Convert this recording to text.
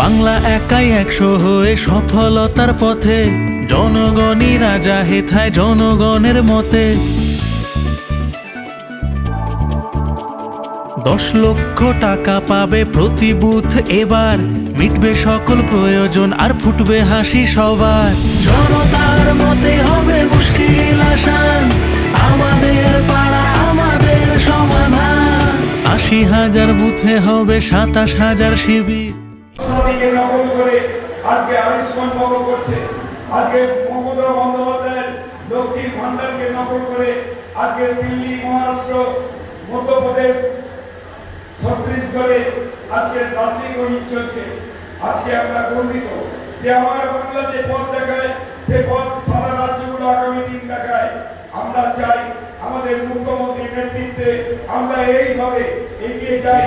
বাংলা একাই 100 হয়ে সফলতার পথে, জনগণই রাজা হেথায় জনগণের মতে। 10 লক্ষ টাকা পাবে প্রতি বুথ এবার, মিটবে সকল প্রয়োজন আর ফুটবে হাসি সবার। জনতার মতে হবে মুশকিল আসান, আমাদের পাড়া আমাদের সমাধান। 80,000 বুথে হবে 27,000 শিবির। নকল করে আজকে আয়ুষ্মান ভব করছে, আজকে মমতা বন্দ্যোপাধ্যায়ের লক্ষ্মীর ভান্ডারকে নকল করে আজকে দিল্লি, মহারাষ্ট্র, মধ্যপ্রদেশ, ছত্তিশগড়ে আজকে রাজনীতি গহিত চলছে। আজকে আমরা গর্বিত যে আমার বাংলা যে পথ দেখায় সে পথ সারা রাজ্যগুলো আগামী দিন দেখায়। আমরা চাই আমাদের মুখ্যমন্ত্রীর নেতৃত্বে আমরা এইভাবে এগিয়ে যাই।